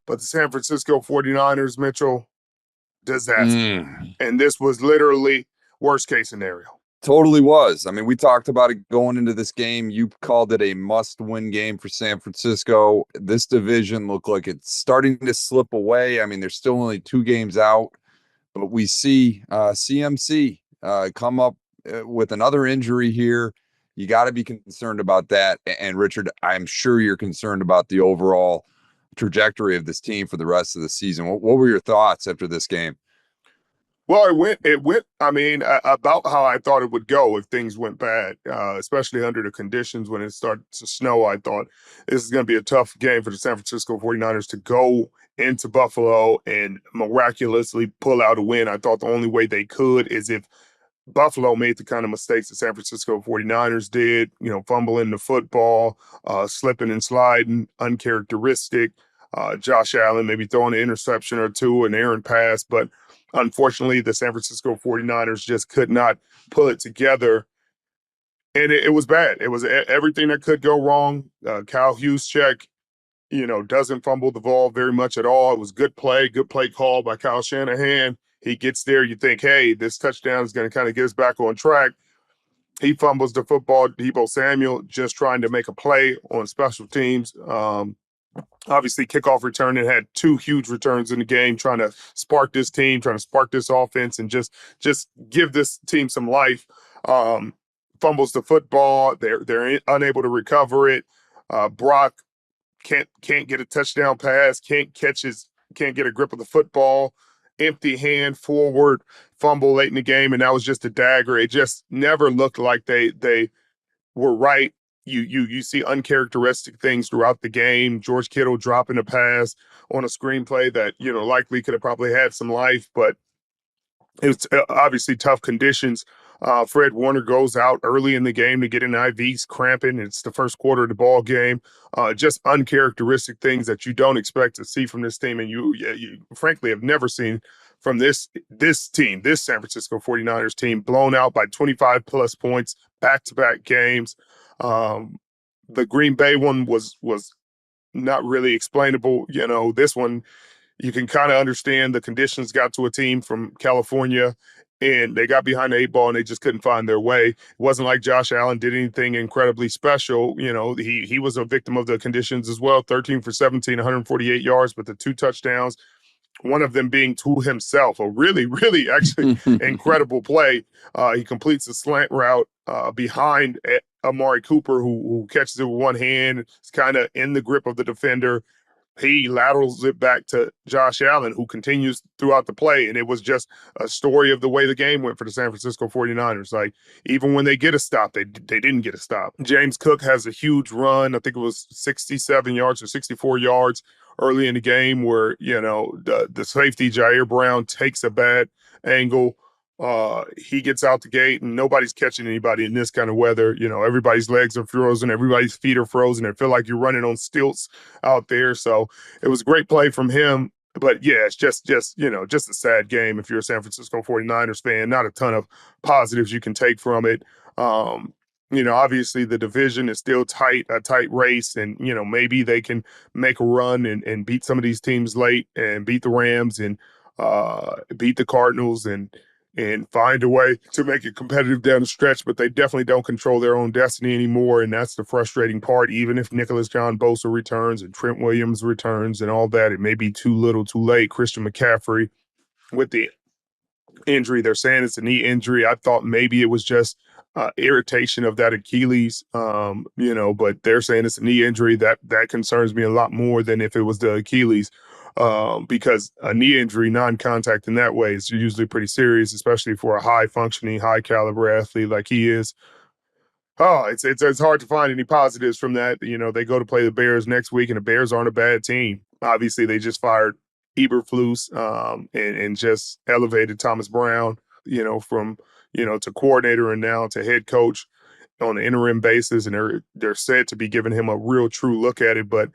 But the San Francisco 49ers, Mitchell, disaster. Mm, And this was literally worst case scenario. totally was. I mean, we talked about it going into this game. You called it a must-win game for San Francisco. This division looked like it's starting to slip away. I mean, there's still only 2 games out, but we see CMC come up with another injury here. You got to be concerned about that. And Richard, I'm sure you're concerned about the overall trajectory of this team for the rest of the season. What were your thoughts after this game? Well, it went, I mean, about how I thought it would go if things went bad, especially under the conditions when it started to snow. I thought this is going to be a tough game for the San Francisco 49ers to go into Buffalo and miraculously pull out a win. I thought the only way they could is if Buffalo made the kind of mistakes the San Francisco 49ers did, fumbling the football, slipping and sliding, uncharacteristic. Josh Allen maybe throwing an interception or two, an errant pass. But unfortunately, the San Francisco 49ers just could not pull it together. And it was bad. It was everything that could go wrong. Kyle Juszczyk, doesn't fumble the ball very much at all. It was good play call by Kyle Shanahan. He gets there, you think, hey, this touchdown is going to kind of get us back on track. He fumbles the football. Deebo Samuel just trying to make a play on special teams. Obviously, kickoff return and had 2 huge returns in the game, trying to spark this team, trying to spark this offense, and just give this team some life. Fumbles the football. They're unable to recover it. Brock can't get a touchdown pass, can't get a grip of the football, empty hand forward, fumble late in the game, and that was just a dagger. It just never looked like they were right. You see uncharacteristic things throughout the game. George Kittle dropping a pass on a screenplay that likely could have probably had some life, but it was obviously tough conditions. Fred Warner goes out early in the game to get an IV's cramping. It's the first quarter of the ball game. Just uncharacteristic things that you don't expect to see from this team, and you frankly have never seen from this team, this San Francisco 49ers team, blown out by 25 plus points, back-to-back games. The Green Bay one was not really explainable. This one you can kind of understand the conditions got to a team from California and they got behind the 8 ball and they just couldn't find their way. It wasn't like Josh Allen did anything incredibly special. He was a victim of the conditions as well. 13 for 17, 148 yards, but the 2 touchdowns, one of them being to himself, a really, really actually incredible play. He completes a slant route behind Amari Cooper, who catches it with one hand. It's kind of in the grip of the defender. He laterals it back to Josh Allen, who continues throughout the play. And it was just a story of the way the game went for the San Francisco 49ers. Like, even when they get a stop, they didn't get a stop. James Cook has a huge run. I think it was 67 yards or 64 yards early in the game where, the safety, Jair Brown, takes a bad angle. He gets out the gate and nobody's catching anybody in this kind of weather. Everybody's legs are frozen, everybody's feet are frozen. It feel like you're running on stilts out there. So it was a great play from him. But yeah, it's just a sad game if you're a San Francisco 49ers fan. Not a ton of positives you can take from it. Obviously the division is still a tight race, and maybe they can make a run and beat some of these teams late and beat the Rams and beat the Cardinals and find a way to make it competitive down the stretch, but they definitely don't control their own destiny anymore, and that's the frustrating part. Even if Nicholas John Bosa returns and Trent Williams returns and all that, it may be too little too late. Christian McCaffrey with the injury, they're saying it's a knee injury. I thought maybe it was just irritation of that Achilles, but they're saying it's a knee injury. That concerns me a lot more than if it was the Achilles. Because a knee injury, non-contact in that way, is usually pretty serious, especially for a high-functioning, high-caliber athlete like he is. Oh, it's hard to find any positives from that. They go to play the Bears next week, and the Bears aren't a bad team. Obviously, they just fired Eberflus and just elevated Thomas Brown, from to coordinator and now to head coach on an interim basis, and they're said to be giving him a real true look at it, but.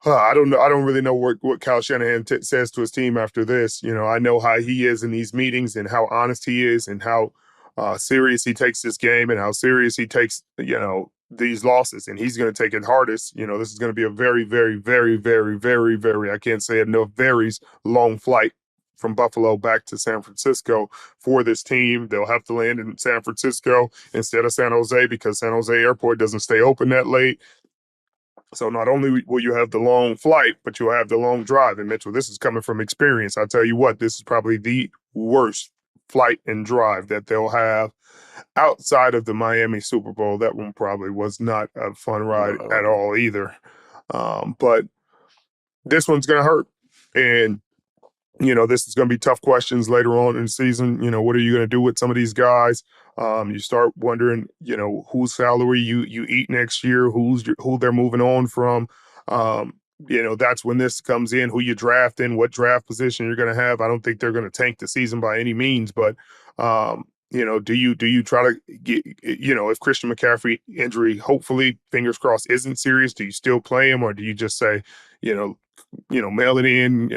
I don't know. I don't really know what Kyle Shanahan says to his team after this. I know how he is in these meetings and how honest he is and how serious he takes this game and how serious he takes, these losses, and he's going to take it hardest. This is going to be a very, very, very, very, very, very, I can't say enough, varies long flight from Buffalo back to San Francisco for this team. They'll have to land in San Francisco instead of San Jose because San Jose Airport doesn't stay open that late. So not only will you have the long flight, but you'll have the long drive. And Mitchell, this is coming from experience. I tell you what, this is probably the worst flight and drive that they'll have outside of the Miami Super Bowl. That one probably was not a fun ride at all either. But this one's going to hurt. And this is going to be tough questions later on in the season. What are you going to do with some of these guys? You start wondering, whose salary you eat next year, who they're moving on from. That's when this comes in, who you draft in, what draft position you're going to have. I don't think they're going to tank the season by any means, but do you try to get, if Christian McCaffrey injury, hopefully, fingers crossed, isn't serious, do you still play him, or do you just say, mail it in,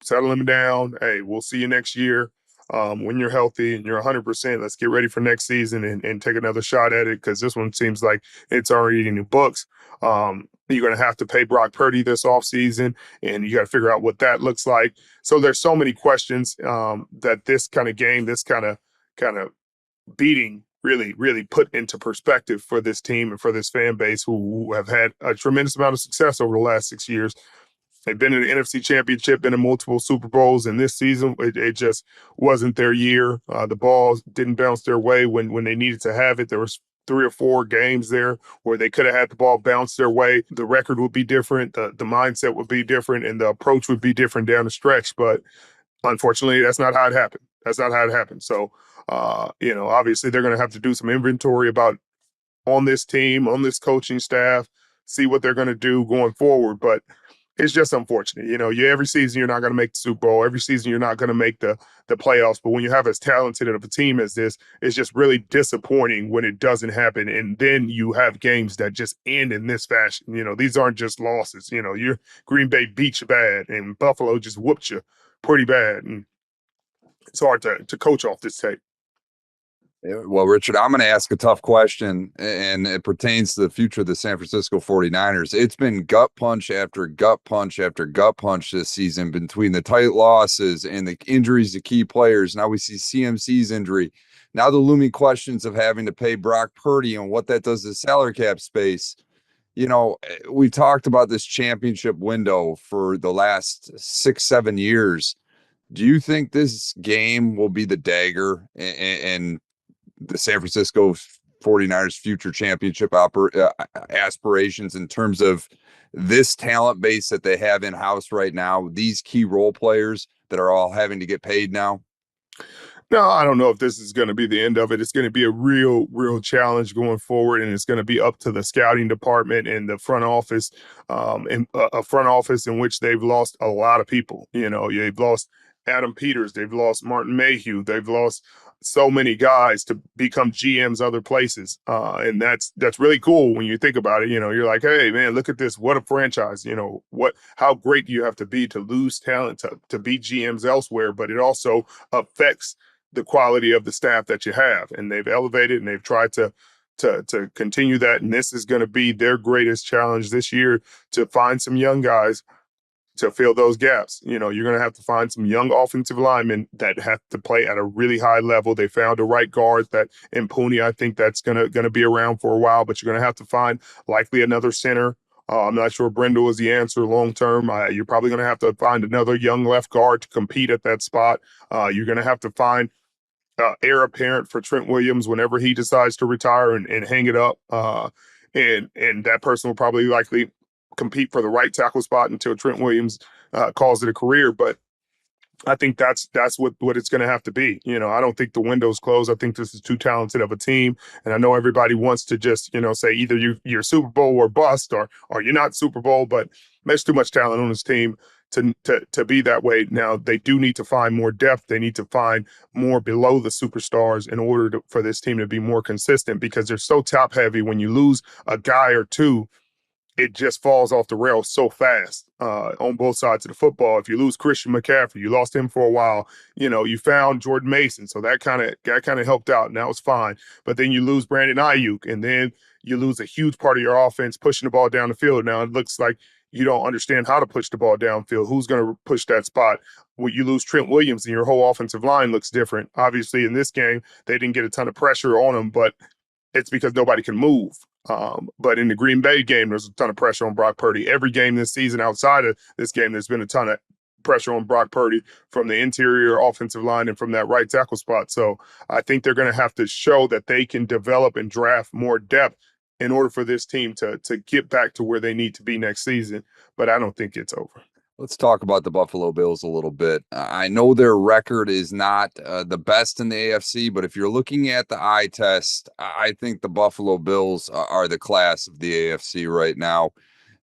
settle him down. Hey, we'll see you next year. When you're healthy and you're 100%, let's get ready for next season and take another shot at it because this one seems like it's already in the books. You're going to have to pay Brock Purdy this offseason, and you got to figure out what that looks like. So there's so many questions that this kind of game, this kind of beating really, really put into perspective for this team and for this fan base who have had a tremendous amount of success over the last 6 years. They've been in the NFC Championship, been in multiple Super Bowls, and this season it just wasn't their year. The ball didn't bounce their way when they needed to have it. There was 3 or 4 games there where they could have had the ball bounce their way. The record would be different, the mindset would be different, and the approach would be different down the stretch. But unfortunately, that's not how it happened. That's not how it happened. So, obviously they're going to have to do some inventory about on this team, on this coaching staff, see what they're going to do going forward. But it's just unfortunate. Every season you're not going to make the Super Bowl. Every season you're not going to make the playoffs. But when you have as talented of a team as this, it's just really disappointing when it doesn't happen. And then you have games that just end in this fashion. These aren't just losses. Your Green Bay beat you bad, and Buffalo just whooped you pretty bad. And it's hard to coach off this tape. Well, Richard, I'm going to ask a tough question, and it pertains to the future of the San Francisco 49ers. It's been gut punch after gut punch after gut punch this season between the tight losses and the injuries to key players. Now we see CMC's injury. Now the looming questions of having to pay Brock Purdy and what that does to the salary cap space. We've talked about this championship window for the last 6-7 years. Do you think this game will be the dagger and the San Francisco 49ers future championship aspirations in terms of this talent base that they have in-house right now, these key role players that are all having to get paid now? No, I don't know if this is going to be the end of it. It's going to be a real, real challenge going forward, and it's going to be up to the scouting department and the front office, and a front office in which they've lost a lot of people. They've lost Adam Peters, they've lost Martin Mayhew, they've lost so many guys to become GMs other places, and that's really cool when you think about it. You're like, hey man, look at this, what a franchise. How great do you have to be to lose talent to be GMs elsewhere? But it also affects the quality of the staff that you have, and they've elevated and they've tried to continue that. And this is going to be their greatest challenge this year, to find some young guys to fill those gaps. You're going to have to find some young offensive linemen that have to play at a really high level. They found the right guard that in Pooney, I think that's going to be around for a while, but you're going to have to find likely another center. I'm not sure Brendel is the answer long term. You're probably going to have to find another young left guard to compete at that spot. You're going to have to find heir apparent for Trent Williams whenever he decides to retire and hang it up. And that person will probably likely compete for the right tackle spot until Trent Williams calls it a career. But I think that's what it's going to have to be. I don't think the window's closed. I think this is too talented of a team, and I know everybody wants to just say either you're Super Bowl or bust, or you're not Super Bowl. But there's too much talent on this team to be that way. Now they do need to find more depth. They need to find more below the superstars in order for this team to be more consistent, because they're so top heavy. When you lose a guy or two, it just falls off the rails so fast on both sides of the football. If you lose Christian McCaffrey, you lost him for a while. You found Jordan Mason, so that kind of helped out, and that was fine. But then you lose Brandon Ayuk, and then you lose a huge part of your offense pushing the ball down the field. Now it looks like you don't understand how to push the ball downfield. Who's going to push that spot? When you lose Trent Williams, and your whole offensive line looks different. Obviously, in this game, they didn't get a ton of pressure on him, but it's because nobody can move. But in the Green Bay game, there's a ton of pressure on Brock Purdy. Every game this season outside of this game, there's been a ton of pressure on Brock Purdy from the interior offensive line and from that right tackle spot. So I think they're going to have to show that they can develop and draft more depth in order for this team to get back to where they need to be next season. But I don't think it's over. Let's talk about the Buffalo Bills a little bit. I know their record is not the best in the AFC, but if you're looking at the eye test, I think the Buffalo Bills are the class of the AFC right now.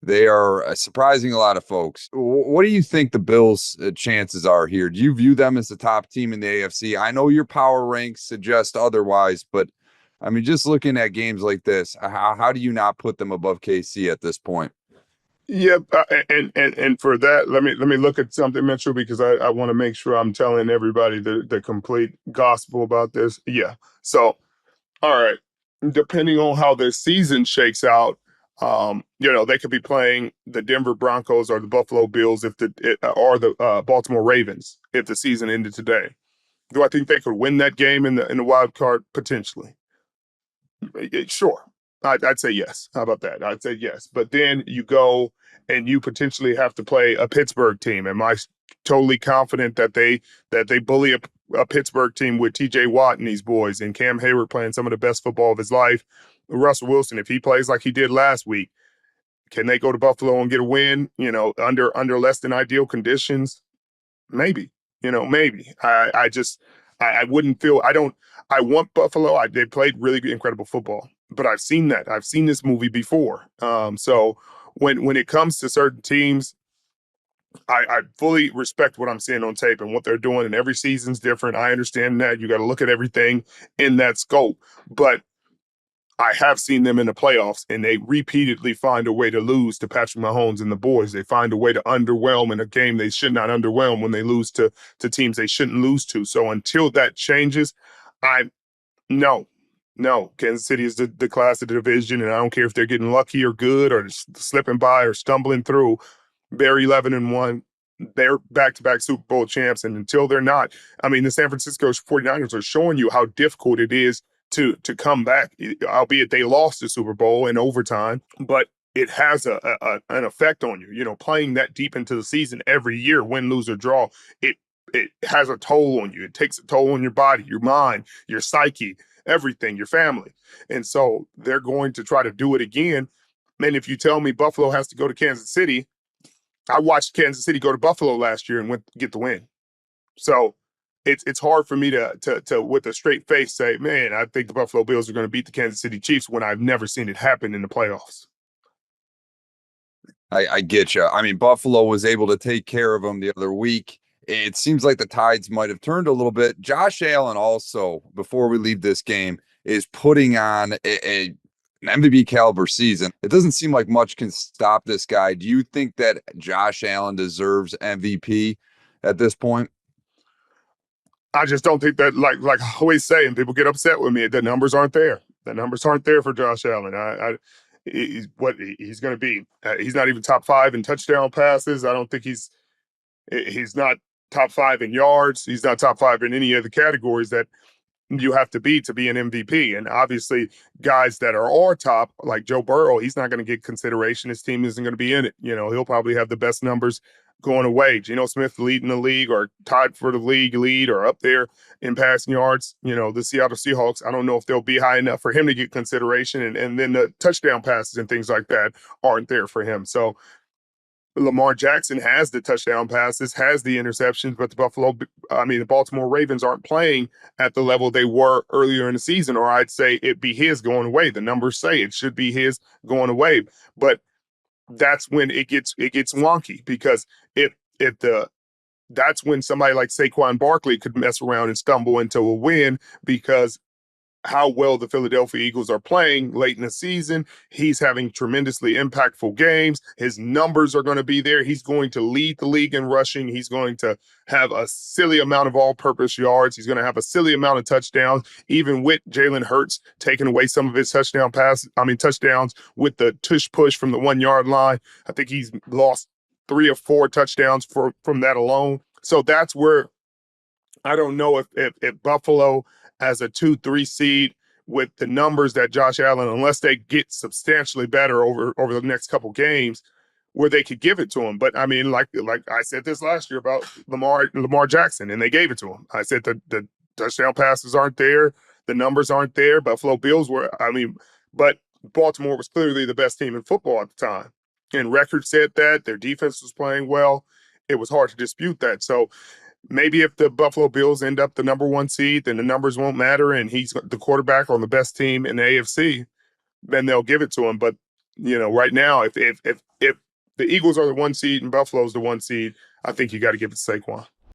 They are surprising a lot of folks. What do you think the Bills' chances are here? Do you view them as the top team in the AFC? I know your power ranks suggest otherwise, but I mean, just looking at games like this, how do you not put them above KC at this point? Yep, and for that, let me look at something, Mitchell, because I want to make sure I'm telling everybody the complete gospel about this. Yeah. So, all right, depending on how this season shakes out, they could be playing the Denver Broncos or the Buffalo Bills or the Baltimore Ravens if the season ended today. Do I think they could win that game in the wild card? Potentially. Sure. I'd say yes. How about that? I'd say yes. But then you go and you potentially have to play a Pittsburgh team. Am I totally confident that they bully a Pittsburgh team with T.J. Watt and these boys and Cam Hayward playing some of the best football of his life? Russell Wilson, if he plays like he did last week, can they go to Buffalo and get a win? Under less than ideal conditions? Maybe. Maybe. I wouldn't feel. I don't. I want Buffalo. They played really incredible football, but I've seen that. I've seen this movie before. So when it comes to certain teams, I fully respect what I'm seeing on tape and what they're doing, and every season's different. I understand that you got to look at everything in that scope, but I have seen them in the playoffs, and they repeatedly find a way to lose to Patrick Mahomes and the boys. They find a way to underwhelm in a game they should not underwhelm when they lose to teams they shouldn't lose to. So until that changes, I no, no. Kansas City is the class of the division, and I don't care if they're getting lucky or good or slipping by or stumbling through. They're 11-1. They're back-to-back Super Bowl champs, and until they're not, I mean, the San Francisco 49ers are showing you how difficult it is to come back, albeit they lost the Super Bowl in overtime, but it has an effect on you. Playing that deep into the season every year, win, lose, or draw, it has a toll on you. It takes a toll on your body, your mind, your psyche, everything, your family. And so they're going to try to do it again. And if you tell me Buffalo has to go to Kansas City, I watched Kansas City go to Buffalo last year and went get the win. So it's hard for me to with a straight face say, man, I think the Buffalo Bills are going to beat the Kansas City Chiefs when I've never seen it happen in the playoffs. I get you. I mean, Buffalo was able to take care of them the other week. It seems like the tides might have turned a little bit. Josh Allen also, before we leave this game, is putting on an MVP caliber season. It doesn't seem like much can stop this guy. Do you think that Josh Allen deserves MVP at this point? I just don't think that, like I always say, and people get upset with me, the numbers aren't there. The numbers aren't there for Josh Allen. He's going to be. He's not even top 5 in touchdown passes. I don't think he's not top 5 in yards. He's not top 5 in any of the categories that you have to be an MVP. And obviously, guys that are top, like Joe Burrow, he's not going to get consideration. His team isn't going to be in it. He'll probably have the best numbers going away. Geno Smith leading the league or tied for the league lead or up there in passing yards. The Seattle Seahawks, I don't know if they'll be high enough for him to get consideration. And then the touchdown passes and things like that aren't there for him. So Lamar Jackson has the touchdown passes, has the interceptions, but the Baltimore Ravens aren't playing at the level they were earlier in the season, or I'd say it'd be his going away. The numbers say it should be his going away, but that's when it gets wonky because that's when somebody like Saquon Barkley could mess around and stumble into a win because how well the Philadelphia Eagles are playing late in the season. He's having tremendously impactful games. His numbers are going to be there. He's going to lead the league in rushing. He's going to have a silly amount of all-purpose yards. He's going to have a silly amount of touchdowns, even with Jalen Hurts taking away some of his touchdowns with the tush push from the 1 yard line. I think he's lost 3 or 4 touchdowns from that alone. So that's where I don't know if Buffalo as a 2-3 seed with the numbers that Josh Allen, unless they get substantially better over the next couple games, where they could give it to him. But I mean, like I said this last year about Lamar Jackson, and they gave it to him. I said the touchdown passes aren't there, the numbers aren't there. Buffalo Bills were, but Baltimore was clearly the best team in football at the time. And record said that their defense was playing well. It was hard to dispute that. So maybe if the Buffalo Bills end up the number 1 seed, then the numbers won't matter, and he's the quarterback on the best team in the AFC, then they'll give it to him. But right now, if the Eagles are the 1 seed and Buffalo's the 1 seed, I think you got to give it to Saquon.